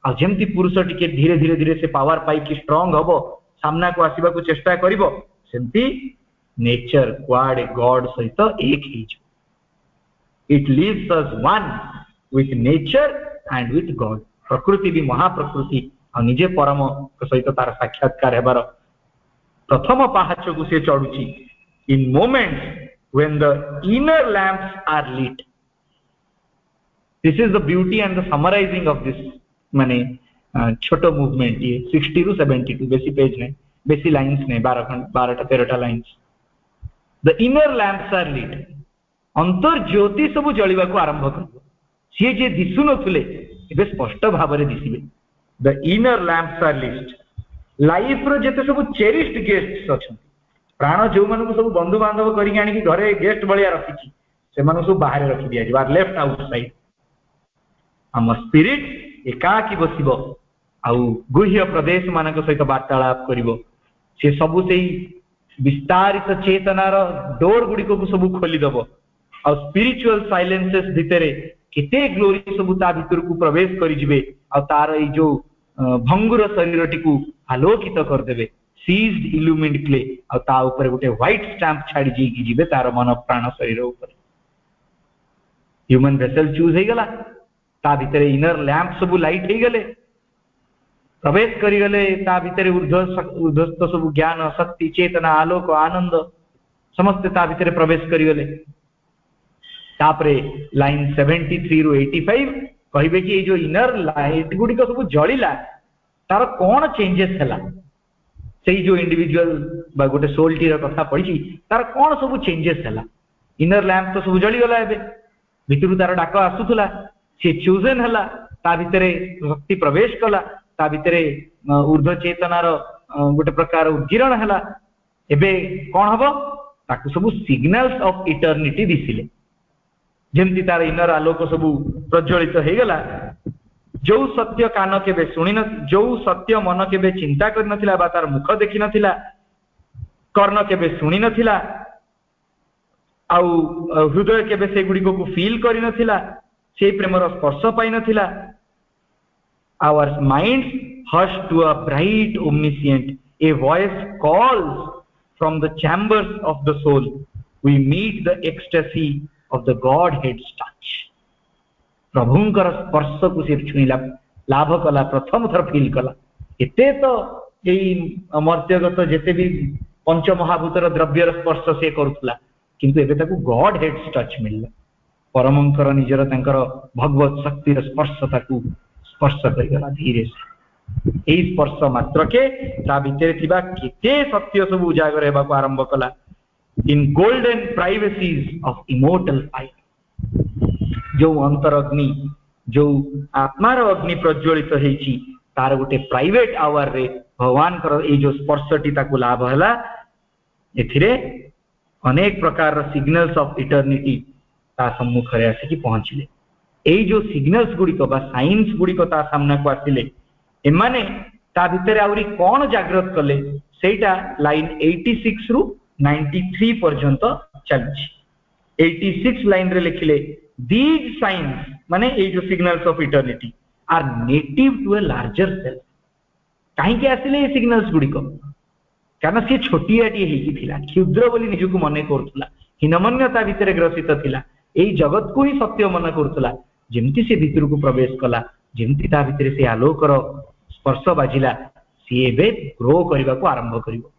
आ जेमती पुरुष टिके धीरे धीरे धीरे से पावर पाई कि स्ट्रांग हबो सामना को आसीबा को चेष्टा करिवो सेमती नेचर क्वाड गॉड सहित एक ही it leaves us one with nature and with God प्रकृति भी महाप्रकृति आ निजे परम सहित तार साक्षात्कार हेबार प्रथम पाहाच को से चढ़ुची in moments when the inner lamps are lit this is the beauty and the summarising of this माने छोटो मूवमेंट ये 60 टू 72 बेसी पेज नहीं बेसी लाइंस नहीं 12 13 lines the inner lamps are lit अंतर ज्योति सब जलिबा को आरंभ करबो सी जे दिसु नथुले एबे स्पष्ट भाव रे दिसिबे the inner lamps are lit life रो जेते सब चेरिश्ड गेस्ट्स अछन प्राण जो मन को सब बंधु बांधव करी आनी कि घरे गेस्ट बलिया रखिची से मन सब बाहर रखि दिया जी बार लेफ्ट आउटसाइड हम स्पिरिट एकाकी बसिबो आउ गुह्य प्रदेश मानक सहित वार्तालाप करिवो से सबु सेही विस्तारित चेतनार डोर गुडी को सबु खोली दबो आ स्पिरिचुअल साइलेंसेस भितरे केते ग्लोरी सब ता भीतर को प्रवेश करि जिवे आ तार ए जो भंगुर शरीर टिकु आलोकित कर देबे सीज्ड इल्यूमिनेट क्ले आ ता ऊपर गोटे व्हाइट स्टैंप छाड़ी जी की जिवे तार मन प्राण शरीर ऊपर ह्यूमन वेसल चूज हे गला ता भीतर इनर लैंप सब लाइट हे गले प्रवेश करि गले ता भीतर ऊर्ध्वस्त सब ज्ञान शक्ति चेतना आलोक आनंद समस्त ता भीतर प्रवेश करि गले तापरे लाइन 73 रु 85 कहिबे कि जो इनर लाइट गुडी को सब जळिला तार कोन चेंजेस हला सेही जो इंडिविजुअल बा गोटे सोल टी रो कथा पड़ी तार कोन सब चेंजेस हला इनर लैंप तो सब जळि गला एबे भितरु तार डाक आसुथला से चूजन हला ता भितरे शक्ति प्रवेश कला ता भितरे ऊर्ध्व चेतनार गोटे प्रकार उद्गिरण हला एबे कोन हबो ताकु सब सिग्नल्स ऑफ इटर्निटी दिसिले जेमती तार इनर आलोक सब प्रज्वलित हो गला जो सत्य कान केबे सुनी न जो सत्य मन केबे चिंता कर नथिला बा तार मुख देखि नथिला कर्ण केबे सुनी नथिला आउ हृदय केबे से गुडी को फील करि नथिला से प्रेमर स्पर्श पाई नथिला our minds hush to a bright omniscient a voice calls from the chambers of the soul we meet the ecstasy of the Godhead's touch प्रभुंकर स्पर्श को से छुईला लाभ कला प्रथम थर फील कला एते तो एई अमर्त्यगत जेते भी पंच महाभूतर द्रव्यर स्पर्श से करूला किंतु एबे ताकू गॉड हेड्स टच मिलला परमंकर निजर तांकर भगवत शक्ति स्पर्श ताकू स्पर्श करिगला धीरे से एई स्पर्श मात्र के ता भितरे थिबा केते सत्य सब उजागर हेबा को आरंभ कला in golden privacies of immortal fire जो अंतर अग्नि जो आत्मार अग्नि प्रज्वलित हेची तार गोटे प्राइवेट आवर रे भगवान कर ए जो स्पर्शटी ताकू लाभ हला एथिरे अनेक प्रकार सिग्नल्स ऑफ इटर्निटी ता सम्मुख रे आसी की पहुंचले ए जो सिग्नल्स गुडी को बा साइंस गुडी को ता सामना को आसिले एमाने ता भितरे आउरी कोन जागृत कले सेटा लाइन 86 रु 93 पर्यंत चलछि 86 लाइन रे लिखिले दीज साइंस माने ए जो signals of eternity are native to a larger self काहे के आसिले ए सिग्नल्स गुडी को कारण से छोटियाटी हेकी थिला क्षुद्र बोली निजको मने करथुला हिनमन्यता भितरे ग्रसित थिला एई जगत को ही सत्य मन करथुला जेमति से भितर को प्रवेश कला जेमति ता भितरे से आलोकर स्पर्श बाजिला सी एबे ग्रो करबा को आरंभ करिवो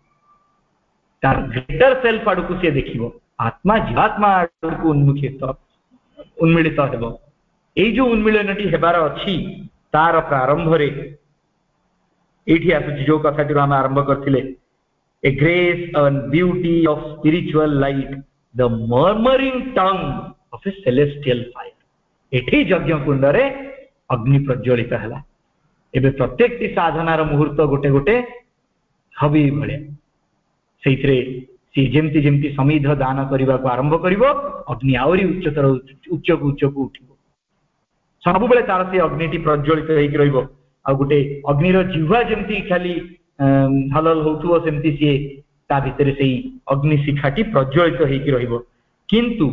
तार ग्रेटर सेल्फ आड़ को सी देखिबो आत्मा जीवात्मा आड़ को उन्मिलित हेबो एई जो उन्मिलनटी हेबार अछि तार प्रारंभ रे एठी आसुची जो कथाटी हम आरंभ करथिले a grace and beauty of spiritual light the murmuring tongue of A celestial fire एठी यज्ञ कुंड रे अग्नि प्रज्वलित हला एबे प्रत्येक टी साधनार मुहूर्त गोटे गोटे हबी भले सेइथरे सी जेमती जेमती समीध दान करबा को आरंभ करिवो अग्नि आवरी उच्चतर उच्च को उठिबो सब बेले तार से अग्निटी प्रज्वलित हेक रहइबो आ गोटे अग्निर जिह्वा जेमती खाली हलल होथुओ सेमती सी ता भितरे सेई अग्नि शिखाटी प्रज्वलित हेक रहइबो किंतु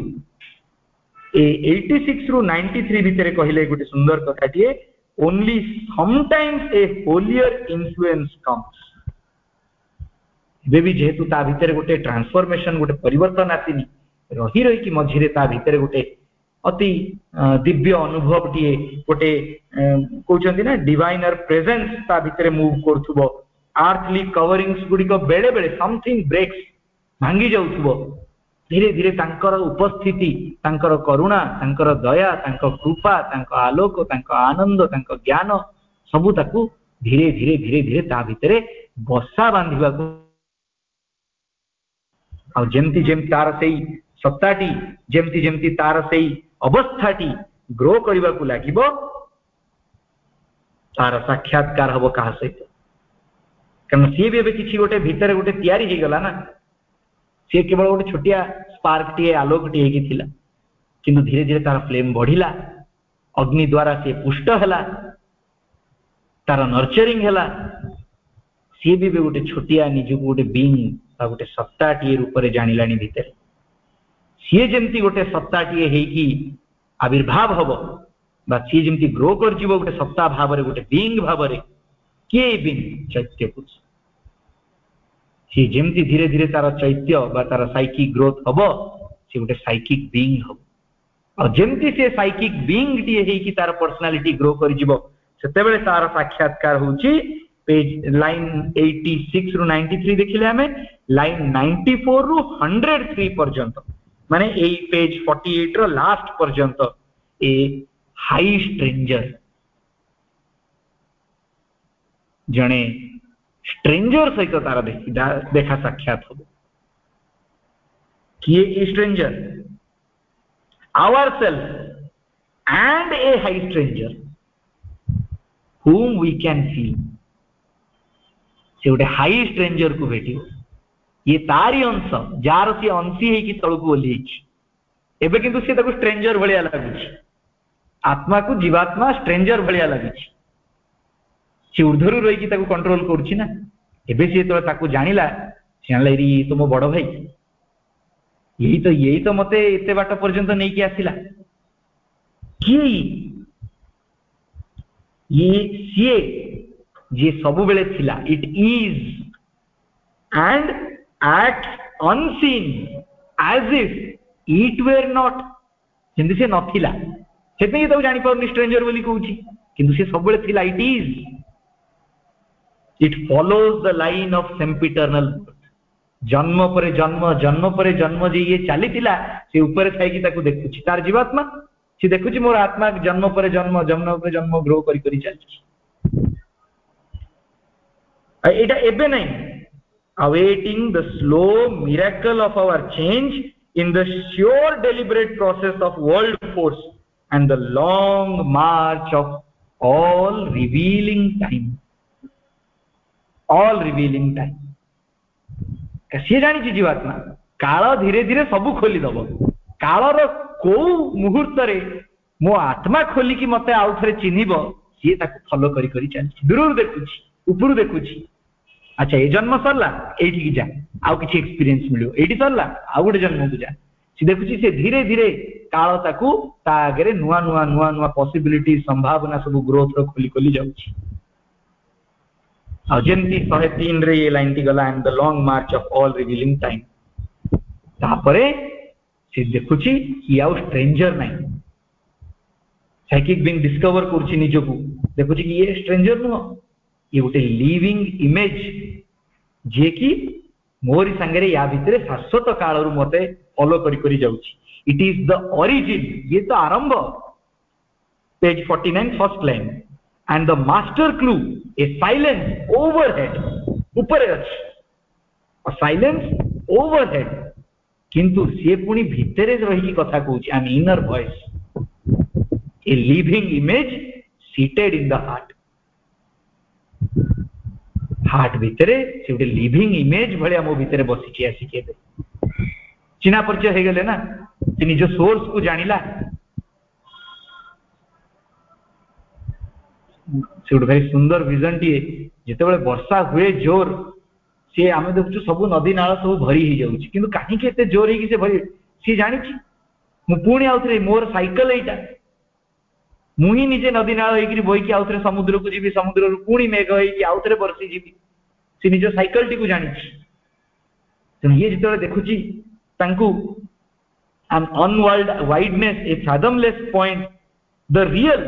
ए 86 रु 93 भितरे कहिले गोटे सुंदर कथाटिए only sometimes a holier influence comes भी जेहेतु ता भितर गोटे ट्रांसफॉर्मेशन गोटे परिवर्तन आसीनी रही रही कि मझिरे ता भितर गोटे अति दिव्य अनुभव टीए गोटे कहउचंती ना डिवाइनर प्रेजेंस ता भितर मूव करथुबो आर्थली कवरिंग्स गुडी को बेले बेले समथिंग ब्रेक्स भांगी जाउथुबो धीरे धीरे तांकर उपस्थिति तांकर करुणा तांकर दया तांकर कृपा तांकर आलोक तांकर आनंद तांकर ज्ञान सबु ताकू धीरे धीरे धीरे धीरे ता भितरे बसा बांधिबा को आ जेमती जेम तार सेई सत्ताटी जेमती जेमती तार सेई अवस्थाटी ग्रो करबा को लागिबो तार साक्षात्कार हबो कहा सहित कारण सी भी किसी गोटे भितर गोटे तैयारी हे गला ना सी केवल गोटे छोटिया स्पार्क टी आलोक टी हेकी थिला किंतु धीरे धीरे तार फ्लेम बढ़िला अग्नि द्वारा से पुष्ट हला तार नर्चरिंग हला सी भी गोटे छोटिया निज गोटे बीइंग गोटे सत्ताटी रूप में जानिलानी भितर सी जेमती गोटे सत्ताटी हेकी आविर्भाव हम सी जमी ग्रो कर गोटे सत्ता भाव गोटे बीइंग भाव किए बीइंग चैत्य पुरुष सी जमी धीरे धीरे तार चैत्य बा तार साइकिक ग्रोथ हम सी गोटे साइकिक बीइंग हम और जमती से साइकिक बीइंग टी तार पर्सनालिटी ग्रो कर तार साक्षात्कार होची पेज लाइन 86 रु 93 देखिले हमें लाइन 94 रु 103 पर्यंत माने ए पेज 48 रो लास्ट पर्यंत ए हाई स्ट्रेंजर जने स्ट्रेंजर सहित तार देखा साक्षात हो किए ए stranger ourselves and a high stranger whom we can feel से गोटे हाई स्ट्रेंजर को भेट ये तारी अंश जार सी अंशी है कि तलक ओह्ल एवं किंतु सी ताको स्ट्रेंजर भाया लगुच आत्मा को जीवात्मा स्ट्रेंजर भाया लगुच सी ऊर्धर रही कंट्रोल करुच्ची ना एबे सी तो ताको जानिला ये तो मो बड़ भाई यही तो मते एते बाट पर्यंत नहीं कि आसिला कि ये सीए जे सब बेले थिला it is and act unseen as if it were not जंदी से नथिला सेते तो जानि पाउनी स्ट्रेंजर बोली कहूची किंतु से सब बेले थिला it is it follows the line of sempiternal जन्म पर जन्म जे ये चली से ऊपर थाई ताको देखुची तार जीवात्मा से देखुची मोर आत्मा जन्म पर जन्म ग्रो करी करी चलची एटा एबे नहीं awaiting the slow miracle of our change in the sure deliberate process of world force and the long march of all revealing time सी जानी जीवात्मा काल धीरे धीरे सबू खोलीदब कालर को मुहूर्त मो आत्मा खोलिकी मत आउ थे चिन्हब सी फॉलो करी करी चलती दूर देखुची ऊपर देखुची अच्छा ये जन्म सरला एठी जा आउ किछि एक्सपीरियंस मिलियो एठी सरला आउ गोटे जन्म को जा सी देखुची से धीरे धीरे काल ताकू ता आगे नुआ नुआ नुआ नुआ पॉसिबिलिटी संभावना सब ग्रोथ रो खोली खोली जाउची जमती 103 रे ये लाइन टी गला and the long march of all revealing time तापरे से देखुची कि आउ स्ट्रेंजर नहीं साइकिक बीइंग डिस्कवर करछि निजको देखुची कि ये स्ट्रेंजर नो ये गोटे लिविंग इमेज जे कि मोरी संगे या भितरे शाश्वत काल रु मते फॉलो करी करी जाउची इट इज द ओरिजिन ये तो आरंभ page 49 first line and the master clue a silence overhead ऊपर a silence overhead किंतु से पुनी भितरे रही कथा कहूची an inner voice a living image seated in the heart भितरे से गोटे लिविंग इमेज भलिया मो भितरे बसिची आसिके चिना परिचय हे गेले ना से निज सोर्स को जानिला से गोटे भाई सुंदर विजन टी जिते वर्षा हुए जोर सी आम देखु सब नदी नाल सब भरी हो जाऊँ कि कहीं जोर है भरी सी जानी मुझे आउ थे मोर साइकिल यहीटा मुझे निजे नदी नाल बोईकी आउ थे समुद्र को जी समुद्र पुणी मेघ आउ थे बरसी जी सी निज साइकिल टी को जानी तेणु ये जो देखुची unworld wideness a fathomless point the real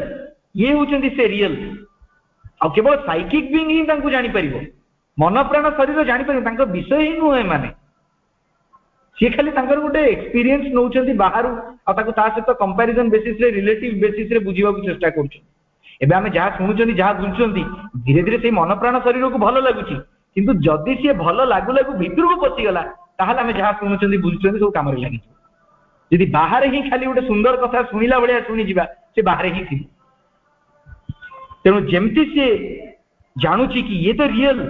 ये होचंदी से रियल आ केवल साइकिक बीइंग ही तांको जानि परिबो मन प्राण शरीर जानि परिबो तांको विषय ही नुहे माने से खाली तांकर गोटे एक्सपीरियंस नौचंदी बाहर आ ताको ता सहित कंपैरिजन बेसिस रे रिलेटिव बेसिस रे बुझिबा को चेष्टा करछु एबे हमें जहा सुनुचंदी जहा बुझुचंदी धीरे धीरे से मन प्राण शरीर को भलो लागुची किंतु जदी से भलो लागु लागु भीतर को पसी गला ताहाले हमें जहा सुनुचंदी बुझुचंदी सब काम रे लागि यदि बाहर ही खाली गोटे सुंदर कथा सुनिला बलिया सुनी जिबा से बाहर ही थी तेणु जमती से जानूची कि ये तो रियल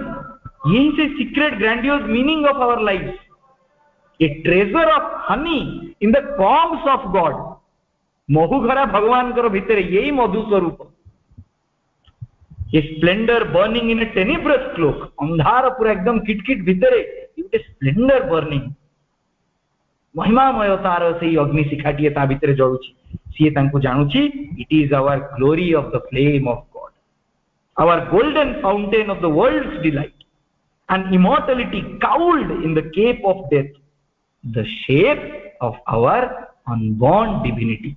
यही से secret grandiose meaning of our life a treasure of honey in the combs of God महुघरा भगवान भितर यही मधु स्वरूप a splendour burning in a tenebrous cloak अंधार पूरा एकदम किटकिट भितर गोटे स्प्लेंडर बर्निंग महिमामय तार से अग्नि शिखाटी ता भितर जलुची सी तांको जानुची it is our glory of the flame of God, our golden fountain of the world's delight and immortality cowled in the cape of death, the shape of our unborn divinity.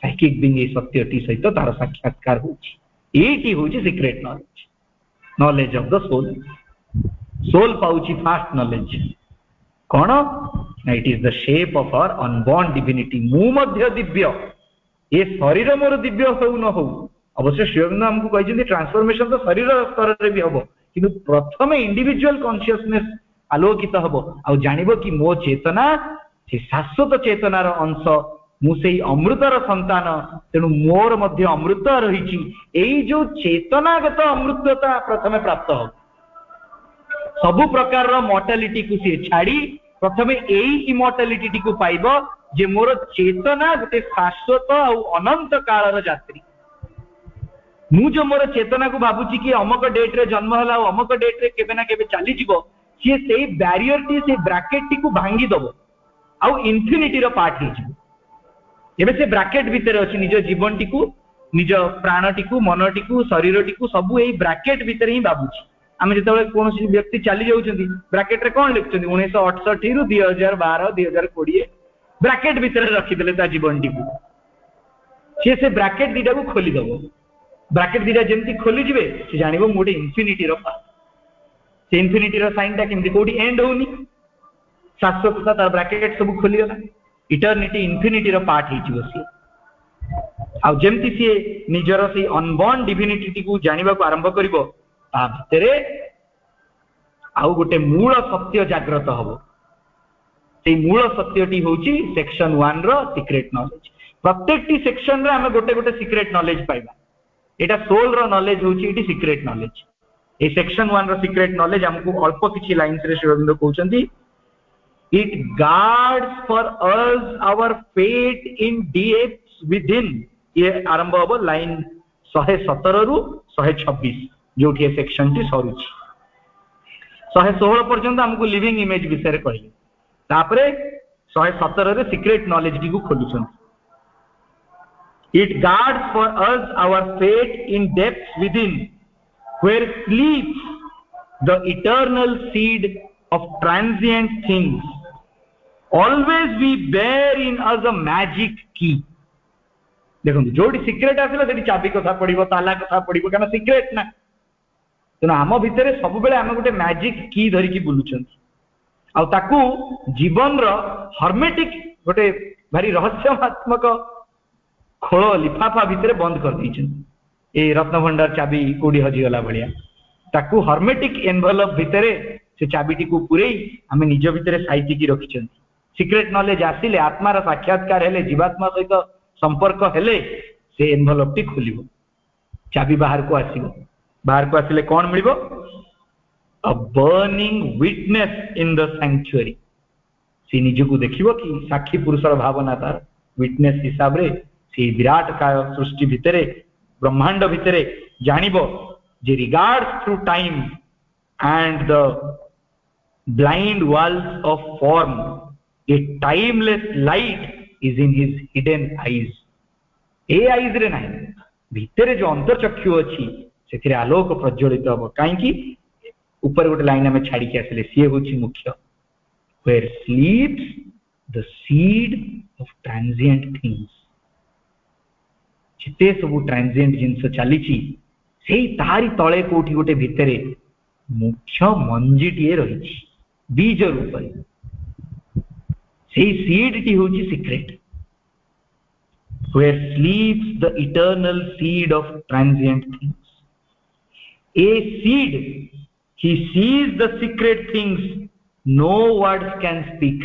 Psychic being is satyati saito tar sakshatkar hochi. Eti hochi secret knowledge, knowledge of the soul. Soul pauchi fast knowledge kono, it is the shape of our unborn divinity. mu madhya divya, ye sharira mor divya ho na ho, अवश्य शिवगंगा हमको कहते transformation तो शरीर स्तर रे भी हबो, किंतु प्रथम इंडिविजुअल कॉन्शियसनेस आलोकित हबो आ जानिबो कि मो चेतना से शाश्वत चेतनार अंश, मु सेई अमृतर संतान, तेणु मोर मध्य अमृत रहिछि। एई जो चेतनागत अमृतता प्रथमे प्राप्त हो, सबु प्रकार मॉर्टालिटी को सी छाड़ी प्रथमे एई इमॉर्टालिटी को पाइबो जे मोर चेतना गोटे शाश्वत आ अनंत कालर यात्री। मु जो मोर चेतना को भाबुची कि अमक डेट रे जन्म हला और अमक डेट रे केबे ना केबे चली जीवो, सी सेई बैरियर टी से ब्रैकेट टी को भांगी दबो आ इन्फिनिटी रो पार्ट हे जीवो। एबे से ब्रैकेट भीतर अछि निज जीवन टी को, निज प्राण टी को, मन टी को, शरीर टी को सब एई ब्रैकेट भीतर ही भाबुची। आमे जेतबे कोनोसी व्यक्ति चली जाउछंती ब्रैकेट रे कोन लिखछंती 1968 रु 2012 2020 ब्रैकेट भीतर रखि देले ता जीवन टी को, से ब्रैकेट दीटा को खोली दबो। ब्रैकेट दीटा जेमती खोली जिवे से जानिबो मोटे इन्फिनिटी रो पार्ट। से इन्फिनिटी रो साइन ता केमती कोडी एंड होनी, शाश्वतता तार ब्रैकेट सब खोली गला, इटर्निटी इन्फिनिटी रो पार्ट हे जिवो। सी आ जेमती सी निजरो से अनबॉर्न डिविनिटी को जानिबा को आरंभ करिवो, ता भितरे आउ गोटे मूल सत्य जागृत हबो। से मूल सत्यटी होची सेक्शन 1 रो सीक्रेट नॉलेज। प्रत्येकटी सेक्शन रे हम गोटे गोटे सीक्रेट नॉलेज पाइबा। एटा सोल रो नॉलेज होची, इटी सीक्रेट नॉलेज। ए सेक्शन 1 रो सीक्रेट नॉलेज हमको अल्प किछि लाइंस रे शिवबिंदु कहउचंती, it guards for us our fate in depths within. ये आरंभ हो लाइन 117 रु 126 जोठी ए सेक्शन टी सरुची। 116 पर्यंत हमको लिविंग इमेज विषय रे कहले, तापरे 117 रे सीक्रेट नॉलेज टी को खोलुचंती। It guards for us our fate in depths within, where sleeps the eternal seed of transient things. Always we bear in us a magic key. देखो जोड़ी सीक्रेट आसला सेठी चाबी कथा पड़िबो, ताला कथा पड़िबो, कारण सीक्रेट ना। तेना आम भितरे सब बेले आम गोटे मैजिक की धरि की बुलुचंती आ ताकू जीवन रो हर्मेटिक गोटे भारी रहस्यमात्मक खोल लिफाफा भितर बंद कर दीछन। ए रत्न भंडार चाबी कोडी हजी गला बलिया ताकू हर्मेटिक एनवेलप भितरे से चाबीटी को पुरई आमे निज भितरे साइति की रखिछन। सीक्रेट नॉलेज आसिले आत्मार साक्षात्कार हेले, जीवात्मा सहित संपर्क हेले से एनवेलप टी खोलिबो, चाबी बाहर को आसीबो। बाहर को आसिले कोन मिलिबो? A burning witness in the sanctuary. से निजको देखिबो कि साक्षी पुरुषर भावना तार विटनेस हिसाब रे से विराट काय सृष्टि भितरे ब्रह्मांड भितरे जानिबो जे regards through time and the blind walls of form, a timeless light is in his hidden eyes. ए आईज रे नाही, भितरे जो अंतर्चक्षु अछि सेथिरे आलोक प्रज्वलित हबो। काईकि ऊपर गोटे लाइन हमें छाड़ी के आसले, सी होछि मुख्य, where sleeps the seed of transient things. जिते सब ट्रांजिएंट जिनस चली तारी तले कोठी गोटे भितरे मुख्य मंजीटीए रही बीज रूप से सीड टी होची secret, where sleeps the eternal seed of transient things. A seed he sees the secret things no words can speak.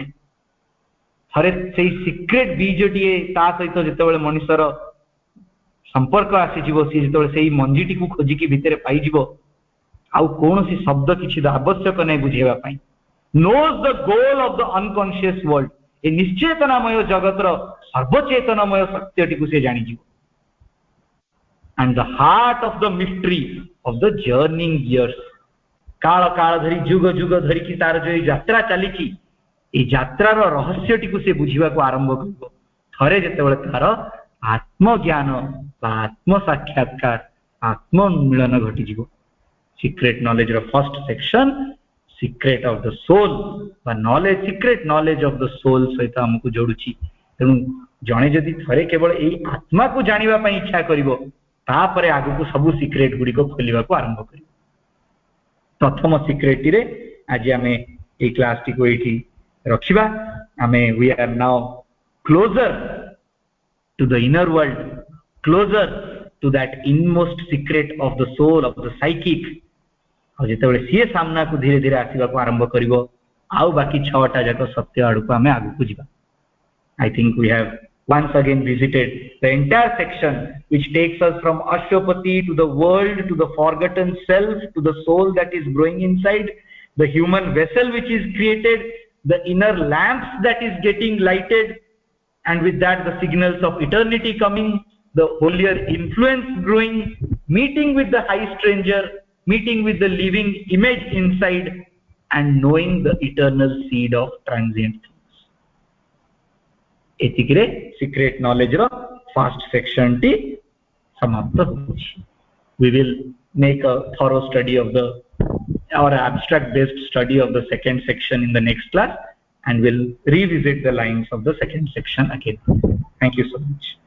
थरे से सीक्रेट बीजटीए ता सहित जेतेबेले मनुष्यर संपर्क आसीजिवो, सी जेतेबेले सेही मंजीटी को खोजिकी भितरे पाइजिवो, आउ कोनोसी शब्द किछि आवश्यक नै बुझेबा पई। Knows the goal of the unconscious world. ए निश्चेतनामय जगतर सर्वचेतनमय सत्यटी को से जानिजिवो। And the heart of the mystery of the journeying years. काल काल धरी जुग जुग धरी की तार जो यात्रा चली, ए यात्रार रहस्यटी को से बुझिबा को आरंभ करिवो। थरे जेतेबेले तार आत्मज्ञान आत्म साक्षात्कार आत्ममिलन घटी सीक्रेट नॉलेज रो first section secret of the soul बा knowledge secret knowledge of the soul सहित हमको जोड़ुची तेणु जणे जदि थरे केवल एई आत्मा को जानिबा पई इच्छा करिवो तापरे आगु को सब सीक्रेट गुडी को खोलिबा को आरंभ करिवो प्रथम सीक्रेट रे आज आमे ए क्लास टी को एठी रखिबा आमे we are now closer to the inner world, closer to that inmost secret of the soul, of the psychic. और जेतेबेले सी सामना को धीरे धीरे आसीबा को आरंभ करिवो आउ बाकी 6टा जाक सत्य आडू को हमें आगु को जिबा. I think we have once again visited the entire section which takes us from Ashwapati to the world, to the forgotten self, to the soul that is growing inside, the human vessel which is created, the inner lamps that is getting lighted, and with that the signals of eternity coming, the holier influence growing, meeting with the high stranger, meeting with the living image inside, and knowing the eternal seed of transient things. etikre secret knowledge ro first section ti samapta hochi. We will make a thorough study of the or abstract based study of the second section in the next class, and we'll revisit the lines of the second section again. Thank you so much.